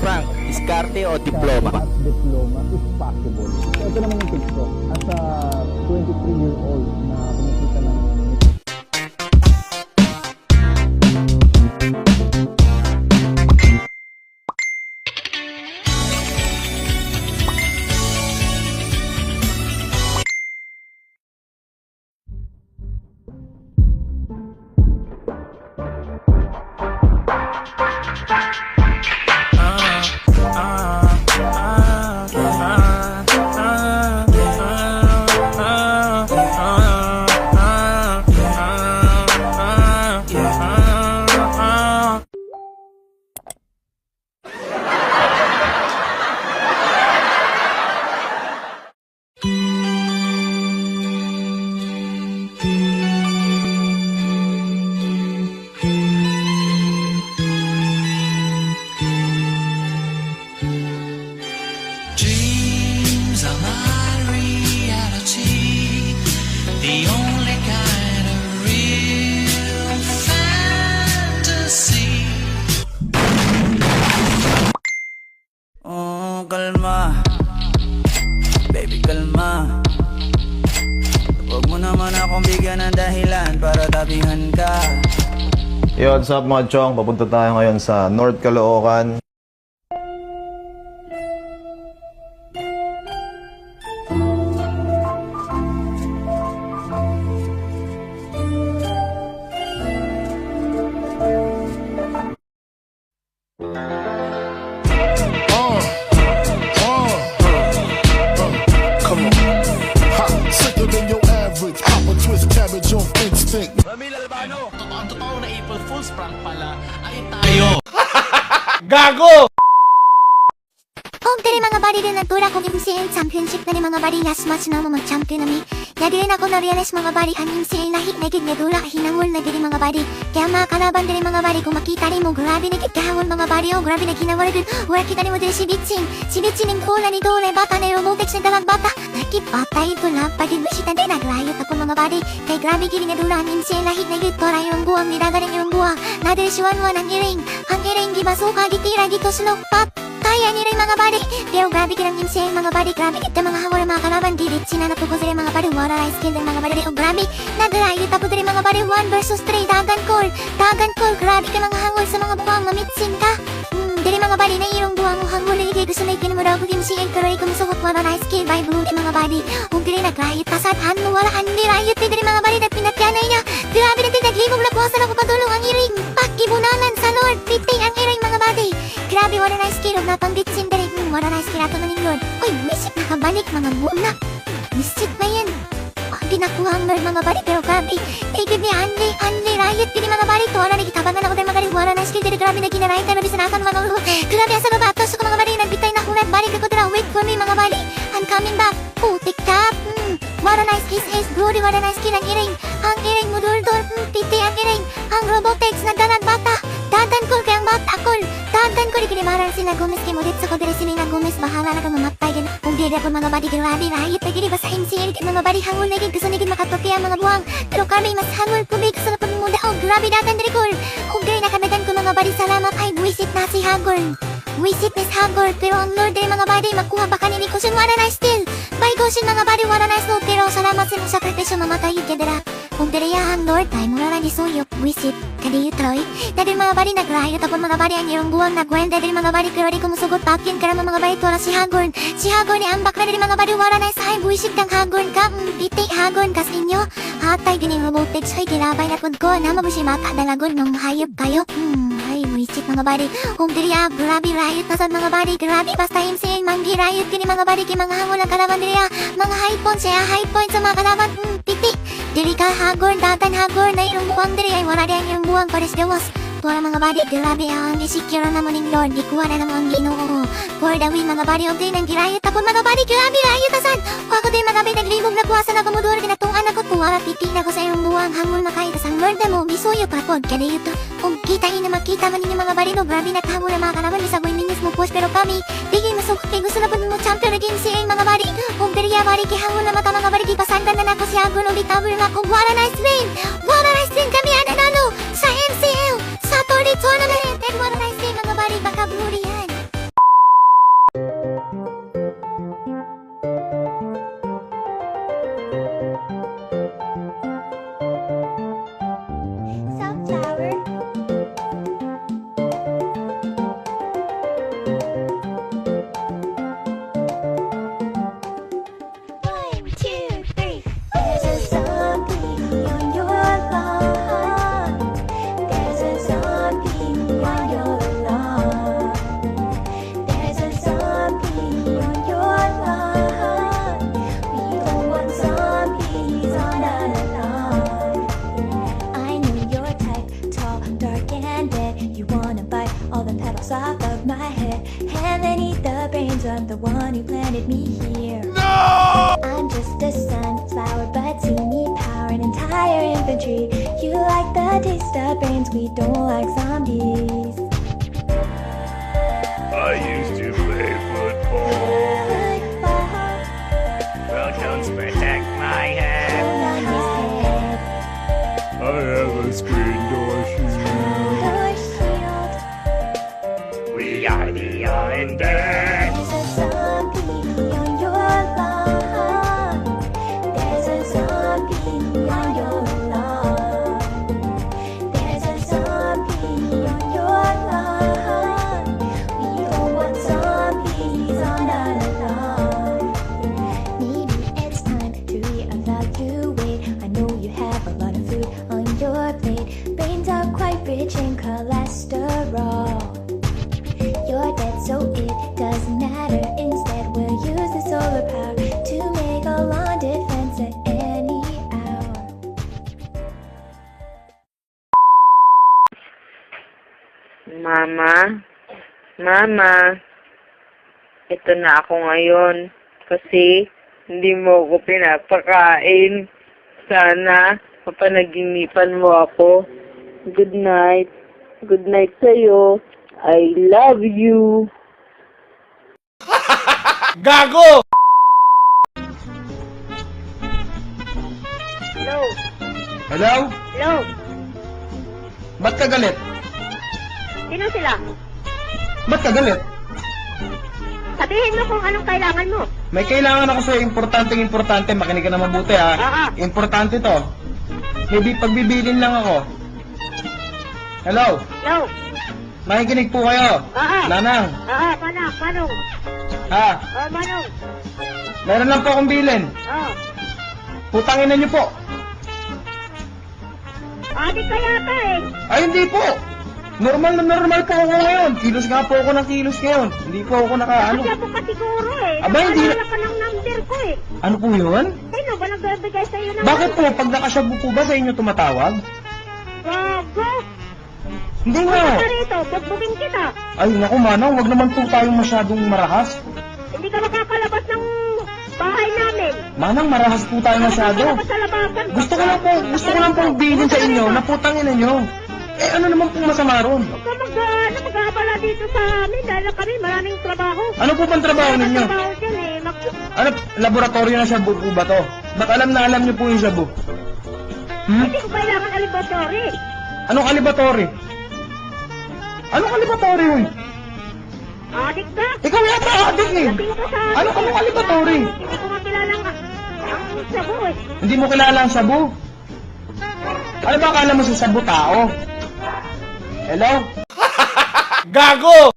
Frank, diskarte o diploma? At diploma is possible. So, ito naman yung tips ko. As a 23-year-old na kumikita ng Dreams are my reality, the only kind of real fantasy. Oh, kalma, baby, kalma. Huwag mo naman akong bigyan ng dahilan para tabihan ka. Yo, what's up mga chong? Papunta tayo ngayon sa North Caloocan. Come on. Ha, sicker than your average. Pop a twist cabbage on instinct. Totoo na April Fool's prank pala ay tayo. Kung tiri mga bari rin nagtura kong MCL Championship na ni mga bari last match na mo mag-champion na mi. Yadi rin ako na-realize mga bari ang MCL lahi na gid nagdula hinangol na diri mga bari. Kaya mga kalaban diri mga bari kung makita rin mo grabe na gid kahangol mga bari o grabe na ginawala din. Wala kita rin mo diri si Bitsin. Si Bitsin yung pula ni Dole bata na robotics na dalag bata. Nakipatay ito lang pagid bisita din naglayot ako mga bari. Kay grabe gid nagdula ang MCL lahi na gid tora yung buwang ni daga rin yung buwang. Na diri siwanwan ang iring. Ang iring gibasuka gitira gito sulokpat. Kaya ni rin mga body. Pero grabe kinang insane mga body. Grabe kita mga hawal mga kalaban. Didit sinanapukos rin mga body. Wala rin skill din mga body. O grabe. Naglayot ako din mga body. 1 versus 3. Dagan call. Dagan call. Grabe ka mga hangol sa mga buwang. Mamitsin ka. Diri mga body na irong buwang mo hangol. Ligay gusto na ikin mo daw. Kung MCN ka rin kumusukot. Wala rin skill. By blue mga body. Kung diri naglayot. Kasatan mo. Wala kan nirayot. Diri mga body. Nagpinatyanay niya. Grabe na tinaglibog. Lakwasan ako patulong ang iring. Pakibunalan sa Lord. Piti ang iring mga body. Grabe wala na skill. Napangbitsin diri. Wala na skill ato na ning Lord. Uy, misip nakabalik mga bunak. Misip na yan. Di nakuha ang Lord mga body. Pero grabe. Tigib ni Anli Riot. Dili mga body. Wala na gitabangan ako diri mga body. Wala na skill diri. Grabe na ginarayan ka na bisanakan mga ulo. Grabe asa baba. Tos ko mga body. Nagbitay na kunat. Balik ako dira. Wait for me mga body. I'm coming back. Putik tap. Wala na skill is glory. Wala na skill ang iring. Ang iring mo dul-dul. Titi ang iring. Ang robotics na dalag bata. Dadan ko kaya ang bata ko. Dadan ko di kinimaran sila Gomez kay Modit sa kodere sila Gomez. Bahala na ka mamatay gan. Kung di ako mga body grabe. Rahit na gini ba sa MCL. Kaya mga body hangul na gini. Gusto na gini makatoki ang mga buwang. Pero kami mas hangul kubig sa lapag munda. Oh grabe dadan diri ko. Kung di nakanagan ko mga body salamat ay buwisit na si Hagor. Buwisit na si Hagor. Pero ang Lord diri mga body makuha pa kanini ko sin wala na still. By Goshen mga body wala na slow. Pero salamat sa mga sakripisyo mamatay yun kadira. Kung diriyahan Lord ay mura na nisuyok. Buwisit. Kadi Troy. Dadi mga body nagrayot ako mga body ang irong buwang nagwen. Dadi mga body pero di ko musugot pakin. Karama mga body tora si Hagorn. Si Hagorn ni ambak na dadi mga body wala na isahay. Buwisit kang Hagorn ka. Piti Hagorn kas inyo. Hatay gining robotics. Hoy kilabay na kod ko. Nama mo si mata dalagon nung hayop kayo. Ay buwisit mga body. Kung diriya grabe riot na sa mga body. Grabe basta MCN manggi riot gini mga body. Kay mga hangol ang kalaban diriya. Mga high point siya. High point sa mga kalaban. Piti. Diri ka Hagorn. Datan Hagorn na irong buwang diri. Ay wala di ang irong buwang pares gawas. Tuwala mga body, grabe ang isikira na mo ning Lord. Di kuha na naman ang ginoo. For the win mga body of day nang girayot ako mga body. Grabe rayot asan. Ako din mga body naglibog nagkuwasan ako mudura. Ginatungan ako tuwara titig ako sa iyong buwang. Hangul makaitas ang Lord na mo. Bisuyo pa pod. Kada ito. Kung kita na makita man ninyo mga body no. Grabe naghangul na mga kalaban. Isagoy minis mo push pero kami. Tigil masukot kay gusto na po mo champion na game siya mga body. Kung diriya body kihangul na mata mga body. Kipasandan na nako si Hagorn. Ulit tawir na ako. Wala na stream. Wala na stream kami ananalo sa MCL. Sa Tori Tournament. And wala na stream mga body. Baka blue yan. Sunflower. One, two, three. There's a zombie on your lawn. There's a zombie on your lawn. There's a zombie on your lawn. We don't want zombies on our lawn. I know your type, tall, dark, and red. You wanna bite all the petals off of my head, and then eat the brains of the one who planted me here. I'm just a sunflower, but see me power an entire infantry. You like the taste of brains, we don't like zombies. I used to play football. Football, Well, don't protect my head. on his head, I have a screen door door shield. shield. We are the Islanders. There's a zombie on your lawn. There's a zombie on your lawn. There's a zombie on your lawn. We don't want zombies on our lawn. Maybe it's time to reevaluate. I know you have a lot of food on your plate. Brains are quite rich in cholesterol. You're dead, so it doesn't matter. Instead, we'll use the solar power to make a lawn defense at any hour. Mama, Mama, ito na ako ngayon kasi hindi mo ako pinapakain. Sana mapanaginipan mo ako. Good night. Good night sa'yo. I love you. Gago! Hello? Hello? Hello? Ba't ka galit? Sino sila? Ba't ka galit? Sabihin mo kung anong kailangan mo. May kailangan ako sa'yo, importante, makinig ka na mabuti ha. Importante to. May pagbibilin lang ako. Hello? Hello? Makikinig po kayo. Nanang, Manong. ha? Manong. Meron lang po akong bilin. Putangin na niyo po. Adik ka yata eh. Ay, hindi po. Normal po ako ngayon. Kilos nga po ako ng kilos ngayon. Hindi po ako nakaano. Kasi ako pa siguro eh. Aba, hindi. Nakaalala ka ng number ko eh. Ano po yun? Sino ba nagbibigay sa'yo ng... Bakit po? Pag nakasyabo po ba sa inyo tumatawag? Gago! Hindi Ano nga. ka rito? Bugbugin kita. Ay, naku manang, wag naman po tayong masyadong marahas. Hindi ka makakalabas ng bahay namin. Manang, marahas po tayo masyado. Makakalabas sa labasan. Gusto ko lang pong bilin sa inyo na putangin na nyo. Eh, ano naman pong masama ron? Huwag ka mag-aabala dito sa amin dahil kami maraming trabaho. Ano po bang trabaho ninyo? Trabaho dyan eh. Ano, laboratorio na shabu po ba to? Ba't alam niyo po yung shabu? Hindi ko kailangan alibatori. Anong kalibatory? Anong kalibatory yun? Adik ka? Ikaw yata adik eh. Lasing ka sa... Ano ka mong kalibatory? Hindi ko makilala ang sabo eh. Hindi mo kilala ang shabu? Ano ba akala mo sa shabu tao? Hello? Gago!